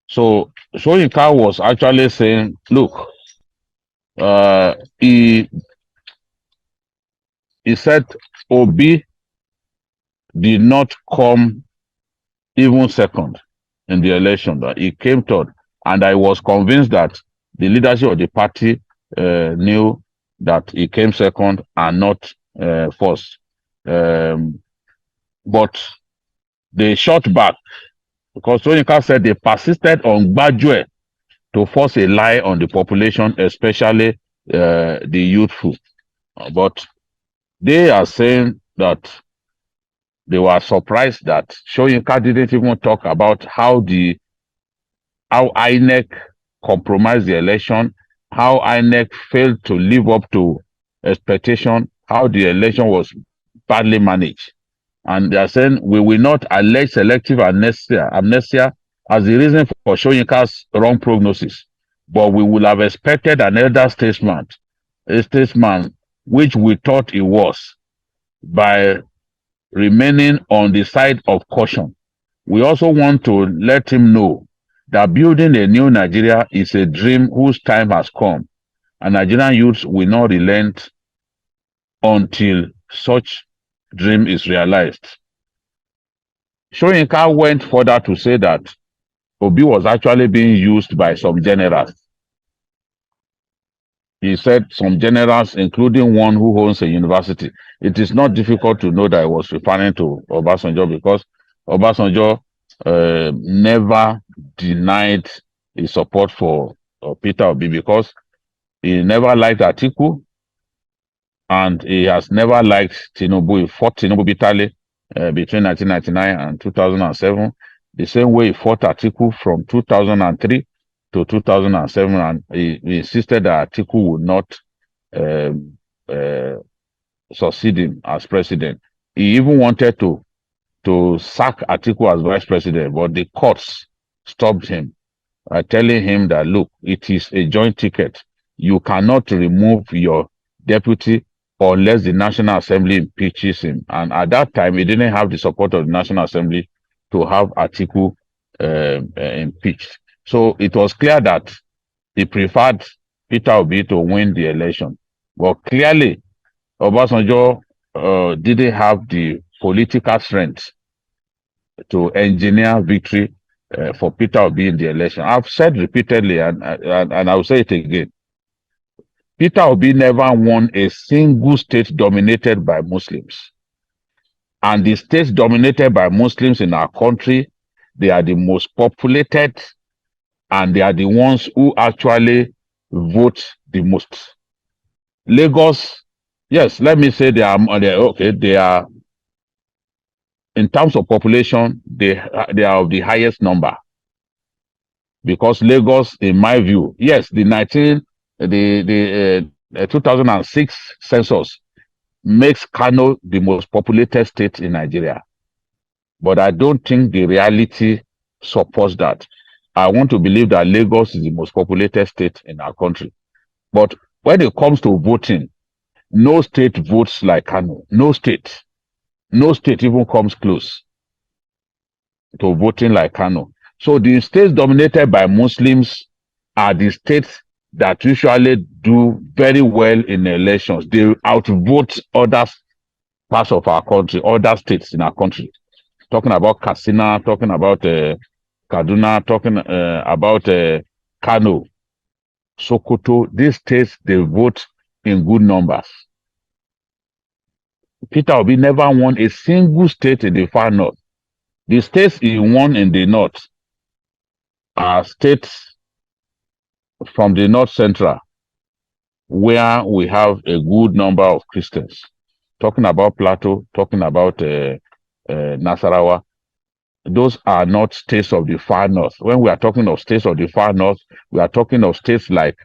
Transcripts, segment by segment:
So Soyinka was actually saying, look, uh, he he said Obi did not come even second in the election; that he came third, and I was convinced that the leadership of the party knew that he came second and not first. Um, but they shot back because Soyinka said they persisted on Gbajue to force a lie on the population, especially the youthful. But they are saying that they were surprised that Soyinka didn't even talk about how INEC compromised the election, how INEC failed to live up to expectation, how the election was badly managed. And they are saying we will not allege selective amnesia as the reason for Soyinka's wrong prognosis, but we would have expected an elder statesman, which we thought he was, by remaining on the side of caution. We also want to let him know that building a new Nigeria is a dream whose time has come, and Nigerian youths will not relent until such dream is realized. Soyinka went further to say that Obi was actually being used by some generals. He said some generals, including one who owns a university. It is not difficult to know that I was referring to Obasanjo because Obasanjo never denied his support for Peter Obi because he never liked Atiku and he has never liked Tinubu. He fought Tinubu bitterly between 1999 and 2007, the same way he fought Atiku from 2003 to 2007, and he insisted that Atiku would not um, uh, succeed him as president. He even wanted to sack Atiku as vice president, but the courts stopped him by telling him that, look, it is a joint ticket. You cannot remove your deputy unless the National Assembly impeaches him. And at that time, he didn't have the support of the National Assembly to have Atiku impeached. So it was clear that he preferred Peter Obi to win the election. But clearly, Obasanjo didn't have the political strength to engineer victory for Peter Obi in the election. I've said repeatedly, and I'll say it again. Peter Obi never won a single state dominated by Muslims. And the states dominated by Muslims in our country, they are the most populated and they are the ones who actually vote the most. Lagos, yes, let me say they are in terms of population, they are of the highest number. Because Lagos, in my view, yes, the 2006 census makes Kano the most populated state in Nigeria. But I don't think the reality supports that. I want to believe that Lagos is the most populated state in our country. But when it comes to voting, no state votes like Kano. No state. No state even comes close to voting like Kano. So the states dominated by Muslims are the states that usually do very well in elections. They outvote other parts of our country, other states in our country. Talking about Katsina, talking about Kaduna, talking about Kano, Sokoto. These states, they vote in good numbers. Peter Obi never won a single state in the far north. The states he won in the north are states from the north central, where we have a good number of Christians. Talking about Plateau, talking about Nasarawa, those are not states of the far north. When we are talking of states of the far north, we are talking of states like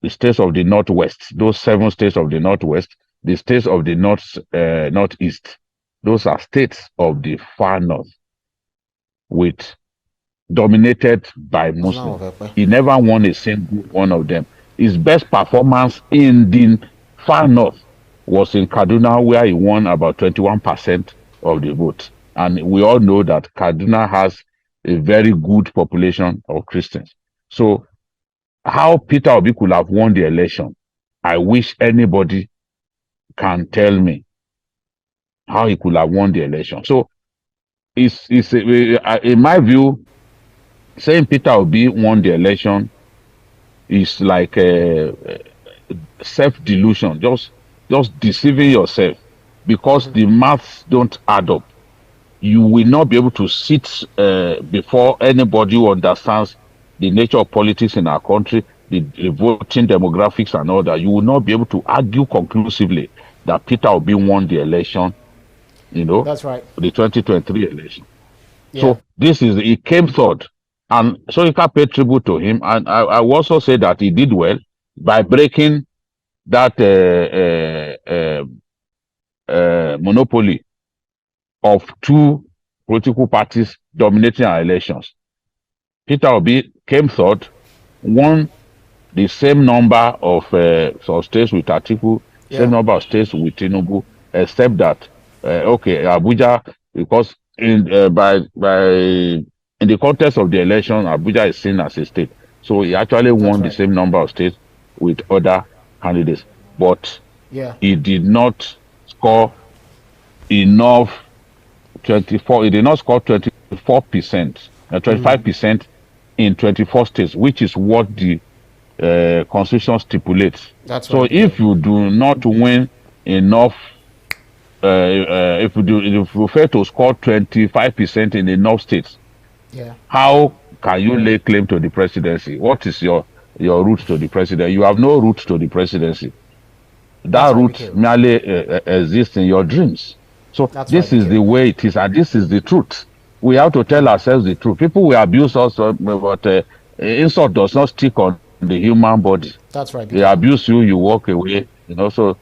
the states of the northwest, those 7 states of the northwest, the states of the northeast. Those are states of the far north, with dominated by Muslims. He never won a single one of them. His best performance in the far north was in Kaduna, where he won about 21% of the vote. And we all know that Kaduna has a very good population of Christians. So how Peter Obi could have won the election, I wish anybody can tell me how he could have won the election. So in my view, saying Peter Obi won the election is like self delusion, just deceiving yourself because the maths don't add up. You will not be able to sit before anybody who understands the nature of politics in our country, the voting demographics and all that. You will not be able to argue conclusively that Peter Obi won the election, That's right. the 2023 election. Yeah. So he came third. And so you can pay tribute to him. And I will also say that he did well by breaking that monopoly of two political parties dominating our elections. Peter Obi came third, won the same number of states with Atiku, same Yeah. number of states with Tinubu, except that Abuja, because in the context of the election, Abuja is seen as a state, so he actually That's won the right. same number of states with other candidates, but Yeah. he did not score enough 24. He did not score 24%, 25% in 24 states, which is what the constitution stipulates. That's So right. if you do not win enough, if you fail to score 25% in enough states, Yeah. how can you lay claim to the presidency? What is your route to the presidency? You have no route to the presidency. That's That right, route BKO. merely exists in your dreams. So That's right, this is the BKO. way it is, and this is the truth. We have to tell ourselves the truth. People will abuse us, but insult does not stick on the human body. That's right, They BKO. abuse you, you walk away. So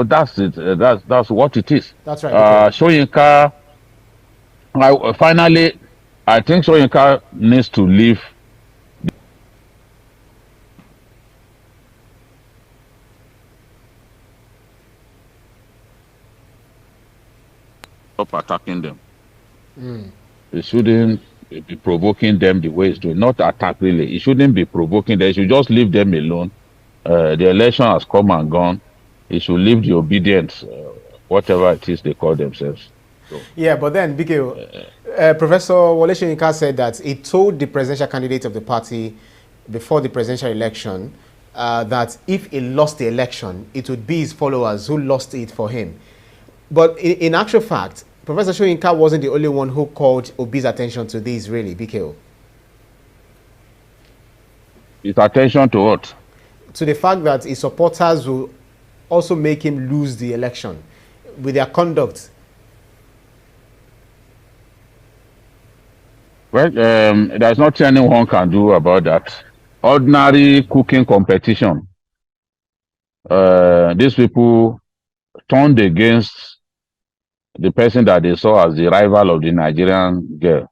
that's it. That's what it is. That's right, BKO. Soyinka, finally, I think Soyinka needs to leave. Stop attacking them. He shouldn't be provoking them the way he's doing. Not attack really. He shouldn't be provoking them. He should just leave them alone. The election has come and gone. He should leave the obedience, whatever it is they call themselves. So, Yeah, but then BKO, Professor Wole Soyinka said that he told the presidential candidate of the party before the presidential election that if he lost the election, it would be his followers who lost it for him. But in actual fact, Professor Soyinka wasn't the only one who called Obi's attention to this, really, BKO. his attention to what? To the fact that his supporters will also make him lose the election with their conduct. Well, there's nothing anyone can do about that. Ordinary cooking competition. These people turned against the person that they saw as the rival of the Nigerian girl.